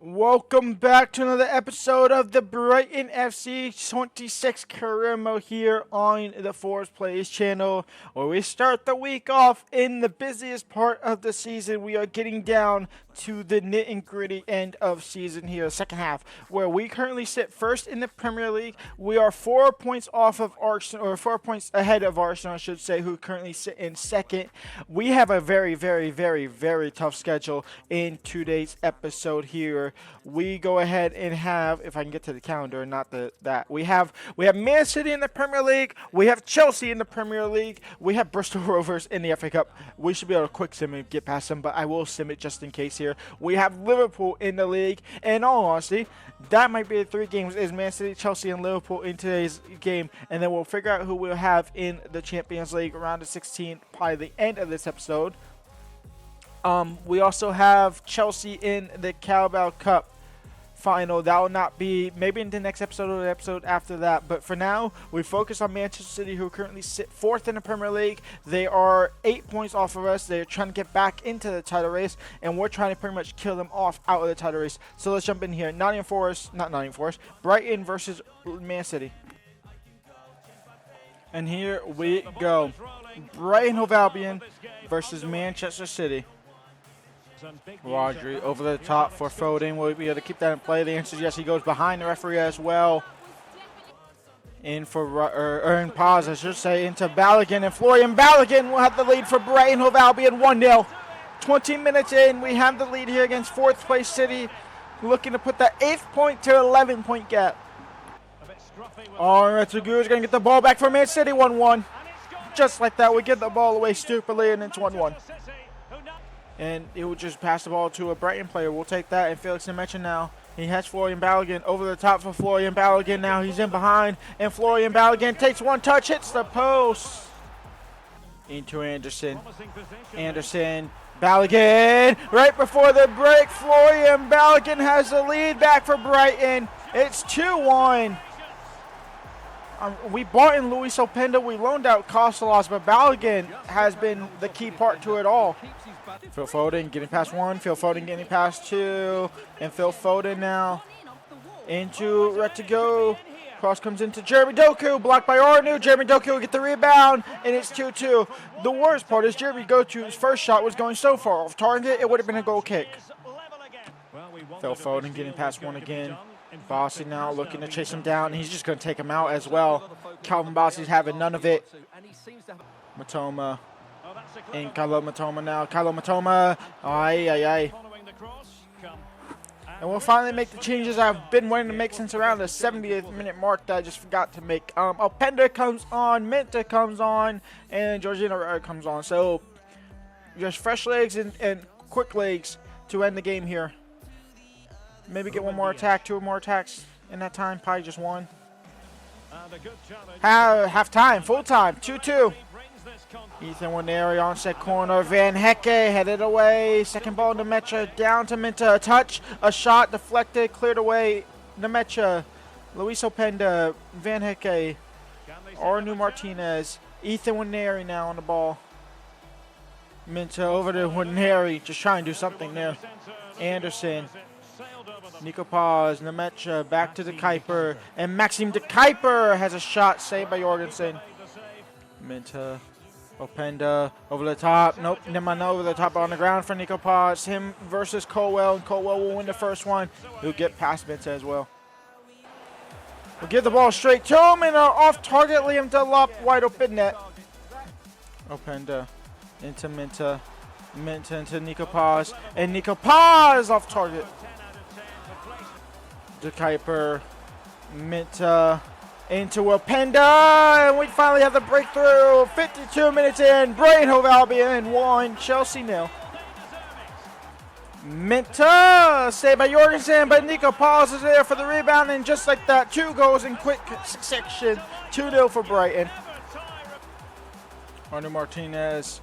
Welcome back to another episode of the Brighton FC26 Career Mode here on the Forest Plays channel, where we start the week off in the busiest part of the season. We are getting down to the nit and gritty end of season here, second half, where we currently sit first in the Premier League. We are 4 points off of Arsenal, or 4 points ahead of Arsenal, I should say, who currently sit in second. We have a very tough schedule in today's episode here. We go ahead and have, if I can get to the calendar, not that we have Man City in the Premier League, we have Chelsea in the Premier League, we have Bristol Rovers in the FA Cup. We should be able to quick sim and get past them, but I will sim it just in case here. We have Liverpool in the league, and in all honesty, that might be the 3 games, is Man City, Chelsea, and Liverpool in today's game, and then we'll figure out who we'll have in the Champions League around the 16th, probably the end of this episode. We also have Chelsea in the Carabao Cup final. That will not be maybe in the next episode or the episode after that, but for now we focus on Manchester City, who currently sit 4th in the Premier League. They are 8 points off of us. They're trying to get back into the title race, and we're trying to pretty much kill them off out of the title race. So let's jump in here. Brighton versus Man City, and here we go. Brighton Hove Albion versus Manchester City. Rodri over the top for Foden. Will he be able to keep that in play? The answer is yes. He goes behind the referee as well. In pause, I should say, into Balogun, and Florian Balogun will have the lead for Brighton Hove Albion 1-0. 20 minutes in, we have the lead here against 4th place City, looking to put the 8th point to 11-point gap. Retsugu is going to get the ball back for Man City, 1-1. Just like that, we get the ball away stupidly, and it's 1-1. And it will just pass the ball to a Brighton player. We'll take that, and Felix Nemecha now. He has Florian Balogun over the top for Florian Balogun. Now he's in behind, and Florian Balogun takes one touch, hits the post. Into Anderson. Balogun, right before the break, Florian Balogun has the lead back for Brighton. It's 2-1. We bought in Luis Openda, we loaned out Kostelos, but Balogun has been the key part to it all. Phil Foden getting past 1, Phil Foden getting past 2, and Phil Foden now into Rettigo. Cross comes into Jeremy Doku, blocked by Arnu. Jeremy Doku will get the rebound, and it's 2-2. The worst part is Jeremy Doku's first shot was going so far off target, it would have been a goal kick. Phil Foden getting past 1 again. Bossy now looking to chase him down. He's just going to take him out as well. Calvin Bossy's having none of it. Matoma. And Kylo Matoma now. Kylo Matoma. And we'll finally make the changes I've been wanting to make since around the 70th minute mark that I just forgot to make. Openda comes on, Minta comes on, and Georgina comes on. So just fresh legs and quick legs to end the game here. Maybe get one more attack, 2 more attacks in that time. Probably just 1. Half time, full time, 2-2. Ethan Waneri on set corner. Van Hecke headed away. Second ball, Nemecha down to Minta. A touch, a shot, deflected, cleared away. Nemecha, Luis Openda, Van Hecke, Arnu Martinez. Ethan Waneri now on the ball. Minta over to Waneri, just trying to do something there. Anderson. Nico Paz, Nemecha, back to De Kuiper, and Maxime De Kuiper has a shot saved by Jorgensen. Minta, Openda, over the top, nope, Nemanja over the top on the ground for Nico Paz. Him versus Colwell, and Colwell will win the first one. He'll get past Minta as well. We'll give the ball straight to him, and off target, Liam Delop, wide open net. Openda into Minta, Minta into Nico Paz, and Nico Paz off target. De Kuiper, Minta, into Openda, and we finally have the breakthrough. 52 minutes in, Brighton Hove Albion 1, Chelsea 0. Minta, saved by Jorgensen, but Nico Paz is there for the rebound, and just like that, 2 goals in quick succession. 2-0 for Brighton. Arnu Martinez,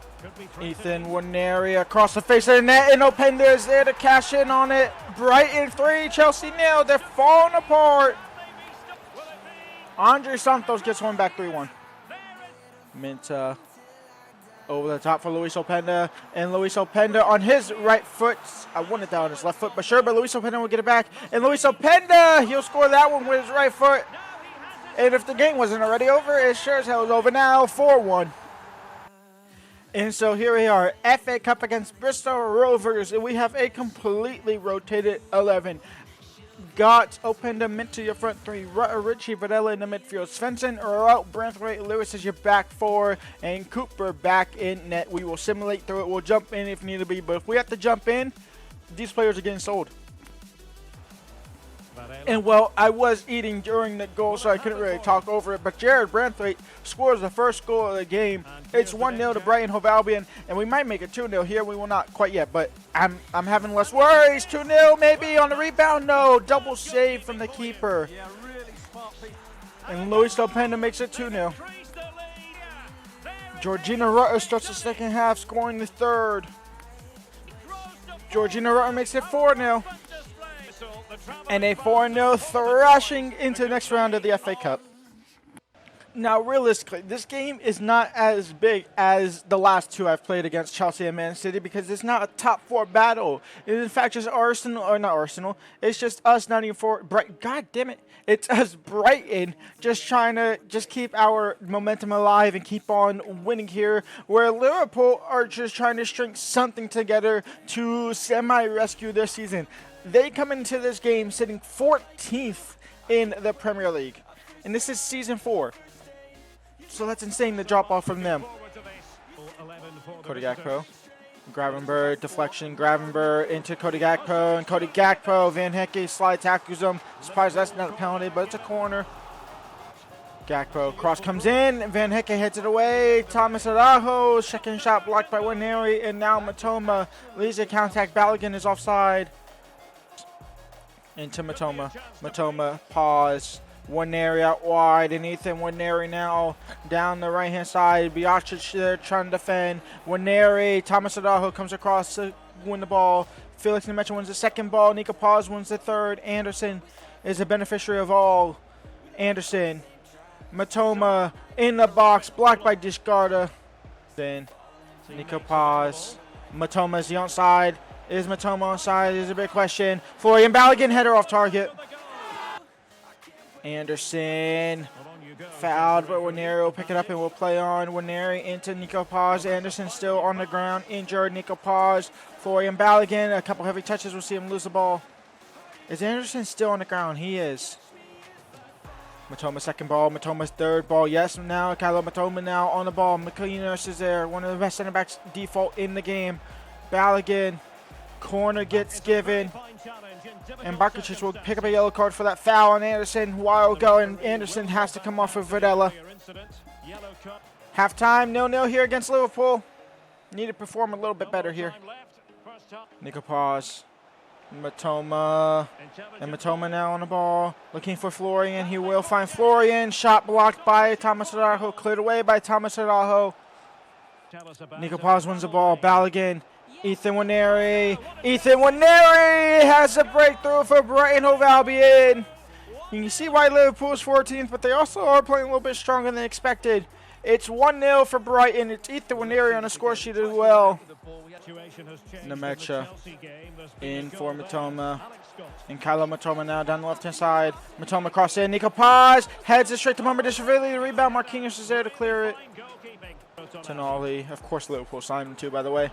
Ethan Waneri across the face of the net, and Openda is there to cash in on it. Brighton 3, Chelsea 0. They're falling apart. Andre Santos gets one back, 3-1. Minta, Over the top for Luis Openda, and Luis Openda on his right foot. I wanted that on his left foot, but sure, but Luis Openda will get it back. And Luis Openda, he'll score that one with his right foot. And if the game wasn't already over, it sure as hell is over now, 4-1. And so here we are, FA Cup against Bristol Rovers, and we have a completely rotated 11. Got Openda, Mint to your front three, Richie, Videla in the midfield, Svensson, Rout, Branthwaite, Lewis is your back four, and Cooper back in net. We will simulate through it. We'll jump in if need to be, but if we have to jump in, these players are getting sold. And well, I was eating during the goal, so I couldn't really talk over it. But Jared Branthwaite scores the first goal of the game. It's 1-0 to Brighton Hove Albion, and we might make it 2-0 here. We will not quite yet, but I'm having less worries. 2-0 maybe on the rebound. No, double save from the keeper. And Luis Openda makes it 2-0. Georgina Rutter starts the second half, scoring the third. Georgina Rutter makes it 4-0. And a 4-0 thrashing into the next round of the FA Cup. Now, realistically, this game is not as big as the last two I've played against Chelsea and Man City because it's not a top four battle. It is in fact just Arsenal, or not Arsenal, it's just us not even for Brighton. God damn it. It's us Brighton just trying to just keep our momentum alive and keep on winning here, where Liverpool are just trying to string something together to semi-rescue their season. They come into this game sitting 14th in the Premier League. And this is season 4. So that's insane to drop off from them. Cody Gakpo. Gravenberg, deflection. Gravenberg into Cody Gakpo. And Cody Gakpo, Van Hecke slide tackles him. Surprised that's not a penalty, but it's a corner. Gakpo, cross comes in. Van Hecke heads it away. Thomas Araujo, second shot blocked by Waneri. And now Matoma leads the contact. Balogun is offside. Into Matoma. Matoma, pause. Waneri out wide, and Ethan Waneri now down the right-hand side. Beatrice there trying to defend. Waneri, Thomas Araujo comes across to win the ball. Felix Nemecha wins the second ball. Nico Paz wins the third. Anderson is the beneficiary of all. Anderson. Matoma in the box, blocked by Discarda. Then Nico Paz. Matoma is the onside. Is Matoma onside? Is a big question. Florian Balogun, header off target. Anderson fouled, but Waneri will pick it up and will play on. Waneri into Nico Paz. Anderson still on the ground, injured. Nico Paz. Florian Balogun, a couple heavy touches. We'll see him lose the ball. Is Anderson still on the ground? He is. Matoma second ball. Matoma's third ball. Yes, now Kylo Matoma now on the ball. McInnes is there. One of the best center backs default in the game. Balogun. Corner gets given. And Barkicic will pick up a yellow card for that foul on Anderson. While going, Anderson has to come off of Videla. Halftime, 0-0 here against Liverpool. Need to perform a little bit better here. Nico Paz. Matoma. And Matoma now on the ball. Looking for Florian. He will find Florian. Shot blocked by Thomas Araujo. Cleared away by Thomas Araujo. Nico Paz wins the ball. Balogun. Ethan Waneri. Ethan Waneri has a breakthrough for Brighton Hove Albion. You can see why Liverpool is 14th, but they also are playing a little bit stronger than expected. It's 1-0 for Brighton. It's Ethan Waneri on the score sheet as well. Nemecha in for Matoma. And Kylo Matoma now down the left-hand side. Matoma cross in. Nico Paz heads it straight to Mohamed-Dashvili. The rebound. Marquinhos is there to clear it. Tonali. Of course, Liverpool signed him too, by the way.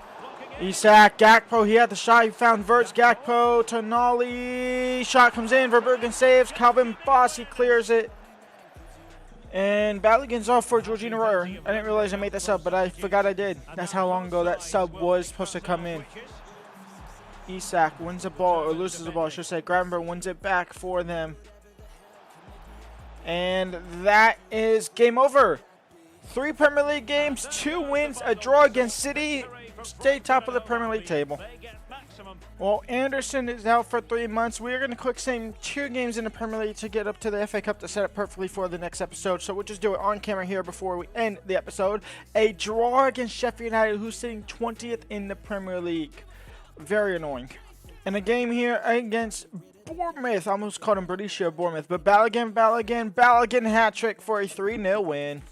Isak, Gakpo, he had the shot, he found Verts, Gakpo, Tonali, shot comes in, Verbergen saves, Calvin Boss, he clears it. And Balogun's off for Georgina Rutter. I didn't realize I made that sub, but I forgot I did. That's how long ago that sub was supposed to come in. Isak wins the ball, or loses the ball, I should say. Gravenberg wins it back for them. And that is game over. 3 Premier League games, 2 wins, a draw against City. Stay top of the Premier League table. Well, Anderson is out for 3 months. We are going to quick same 2 games in the Premier League to get up to the FA Cup to set up perfectly for the next episode. So we'll just do it on camera here before we end the episode. A draw against Sheffield United, who's sitting 20th in the Premier League. Very annoying. And a game here against Bournemouth. I almost called him Brescia Bournemouth. But Balogun hat trick for a 3-0 win.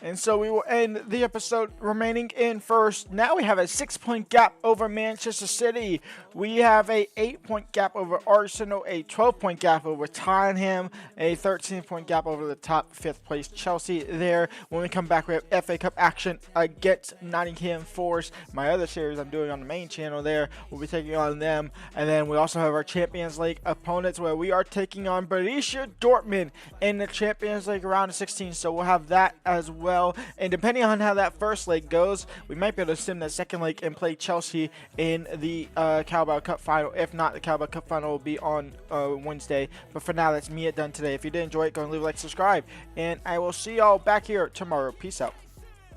And so we will end the episode remaining in first. Now we have a 6-point gap over Manchester City. We have a 8-point gap over Arsenal, a 12-point gap over Tottenham, a 13-point gap over the top 5th place Chelsea there. When we come back, we have FA Cup action against Nottingham Forest. My other series I'm doing on the main channel there, we'll be taking on them. And then we also have our Champions League opponents where we are taking on Borussia Dortmund in the Champions League round of 16. So we'll have that as well. And depending on how that first leg goes, we might be able to sim that second leg and play Chelsea in the Carabao Cup final. If not, the Carabao Cup final will be on Wednesday. But for now, that's me done today. If you did enjoy it, go and leave a like, subscribe, and I will see y'all back here tomorrow. Peace out.